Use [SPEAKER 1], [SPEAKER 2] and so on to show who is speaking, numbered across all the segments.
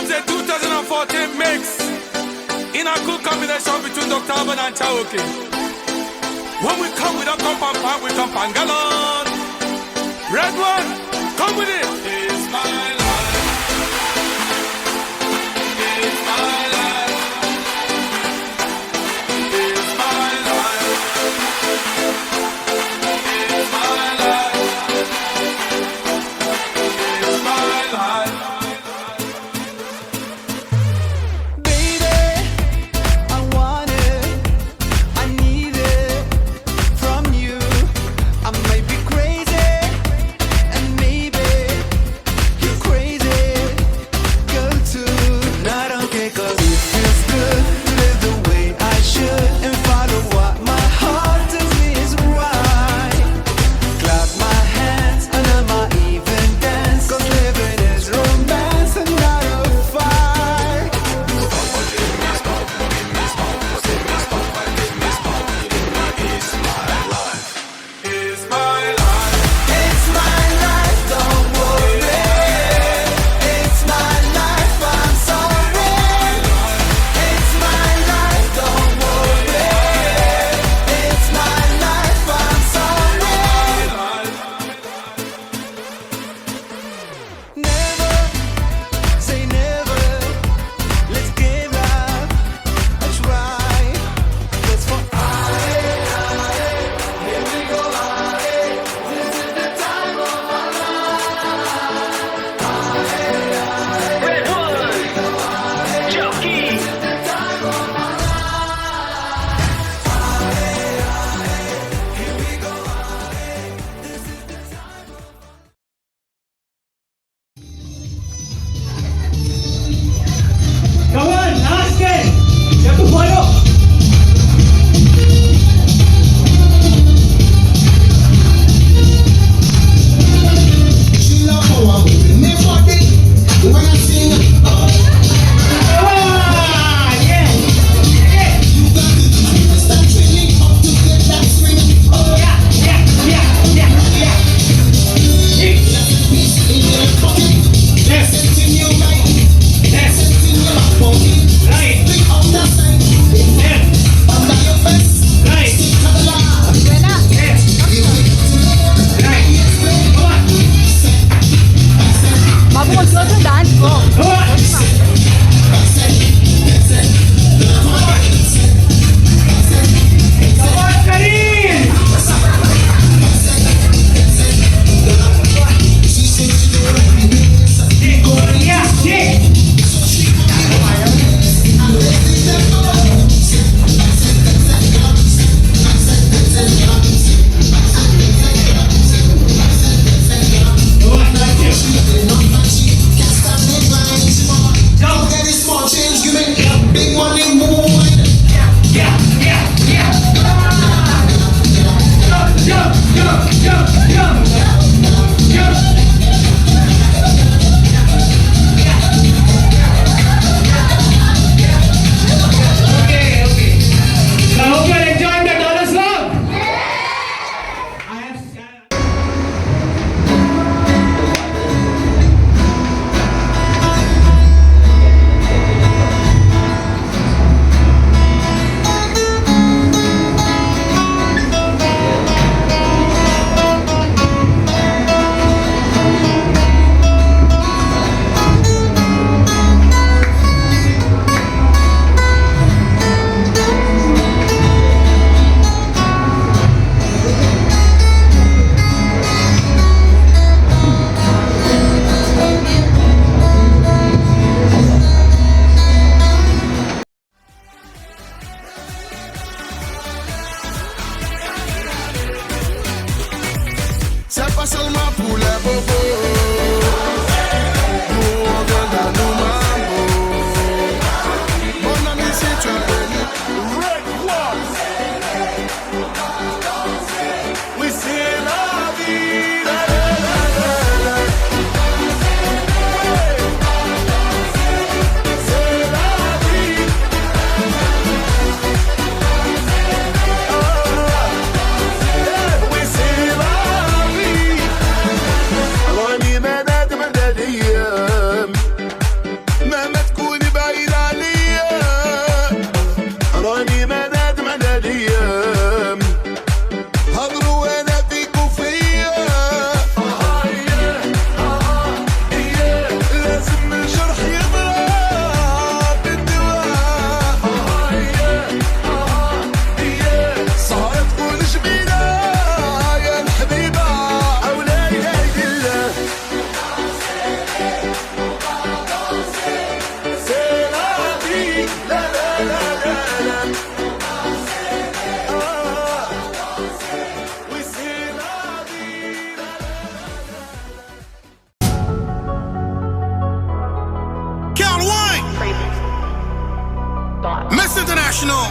[SPEAKER 1] becomes a 2014 mix in a good combination between Dr. Alban and Chaoke. When we come, we don't come pan, we come pangalon. Red one, come with it. It's my life. It's my life. It's my life. It's my life. It's my life.
[SPEAKER 2] Baby, I want it, I need it from you. I might be crazy, and maybe you're crazy, girl too. And I don't care 'cause it feels good to live the way I should and follow what my heart tells me is right. Clap my hands under my even dance, 'cause living is romance and not a fight.
[SPEAKER 1] It's my life.
[SPEAKER 2] It's my life, don't worry. It's my life, I'm sorry. It's my life, don't worry. It's my life, I'm sorry. Never say never. Let's give love a try. Let's for here we go. This is the time of my
[SPEAKER 3] Redwood, Jockey.
[SPEAKER 4] Come on, last game. You have to follow. Ah, yeah. Yeah.
[SPEAKER 5] Bago magsuot yung dance ko. international.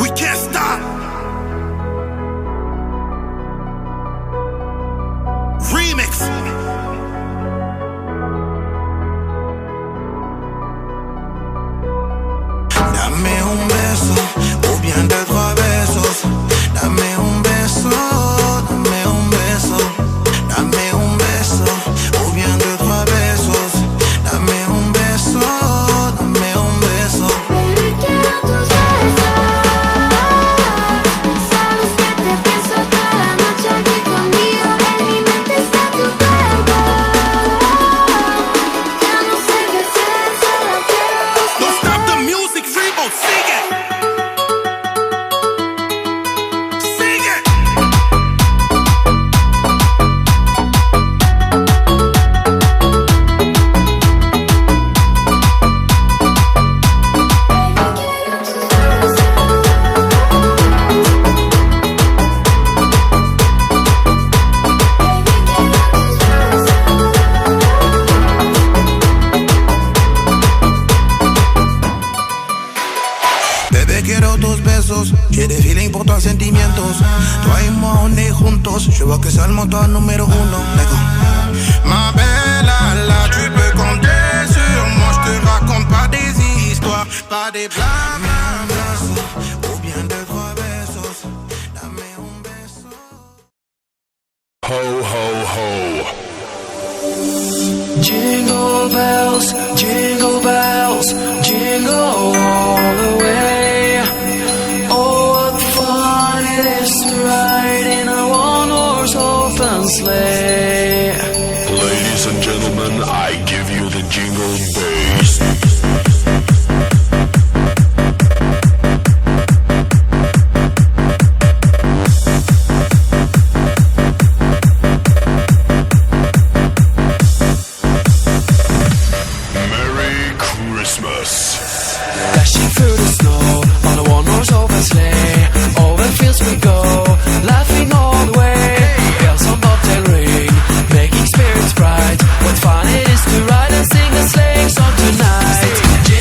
[SPEAKER 5] We can't stop. Remix. Dame un beso, o bien de trois besos. Dame un beso, dame un beso. Dame un beso, o bien de trois besos. Dame un beso, dame un beso.
[SPEAKER 6] Baby, quiero tus besos. Sabes que te pienso cada noche aquí conmigo. En mi mente está tu cuerpo. Ya no sé qué hacer, solo quiero
[SPEAKER 5] Don't stop the music, Rebo, sing it. Sing it. Bebé, quiero tus besos. J'ai des feelings pour toi, sentimientos. Toi et moi, on est juntos. Je vois que c'est le moteur numéro uno. D'accord. Ma belle, là, tu peux compter sur moi. Je te raconte pas des histoires, pas des blabla. Ou bien deux, trois besos. Dame un beso.
[SPEAKER 7] Ho, ho, ho.
[SPEAKER 2] Jingle bells, jingle all the way. Oh, what fun it is to ride in a one-horse open sleigh.
[SPEAKER 7] Ladies and gentlemen, I give you the jingle bass. Merry Christmas.
[SPEAKER 2] Dashing through the snow on a one-horse open sleigh. Over fields we go, laughing all the way. Bells on bobtail ring, making spirits bright. What fun it is to ride and sing a sleighing song tonight.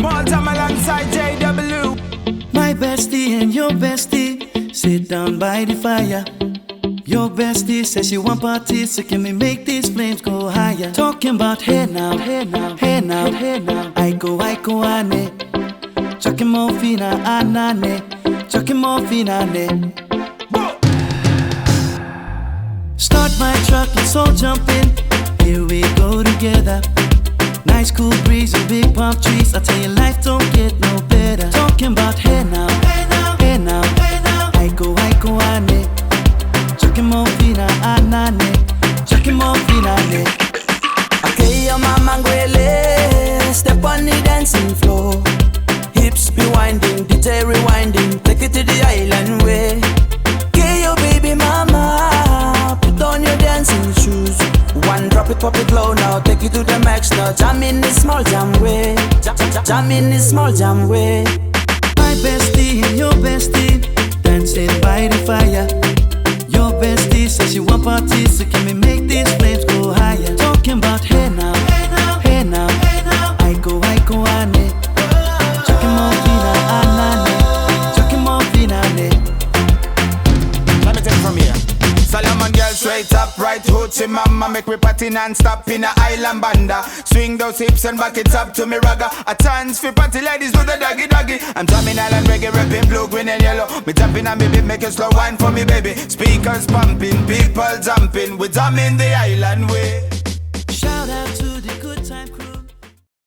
[SPEAKER 2] Small time alongside JW.
[SPEAKER 8] My bestie and your bestie sit down by the fire. Your bestie says she want parties, so can we make these flames go higher? Talking about hey now, hey now, hey now, hey now. I go, ane. Chucking more fina, anane. Chucking more fina, ne. Start my truck, let's all jump in. Here we go together. Nice cool breeze and big palm trees. I tell you, life don't get no better. Talking about hey now, hey now, hey now, hey now. I go, ane. Chucking more fina, anane. Chucking more fina, ne.
[SPEAKER 2] Okay, your mama ngwele. Step on the dancing floor. Hips be winding, DJ rewinding. Take it to the island way. Okay, your baby mama. Put on your dancing shoes. One drop it, pop it low now. Take it to the max now. Jam in this small jam way. Jam in this small jam way.
[SPEAKER 8] My bestie and your bestie dancing by the fire. Your bestie says she want parties, so can we make these flames go higher? Talking about hey now, hey now, hey now, hey now. I go, ane. Chucking more fina, anane. Chucking more fina, ne.
[SPEAKER 2] Let me take it from here. Solomon girl straight up, right hoochie mama. Make me party non-stop in a island banda. Swing those hips and back it up to me ragga. A chance for party ladies do the doggy doggy. I'm drumming island reggae, rapping blue, green and yellow. Me tapping on me beat, make a slow wine for me baby. Speakers pumping, people jumping. We drumming the island way.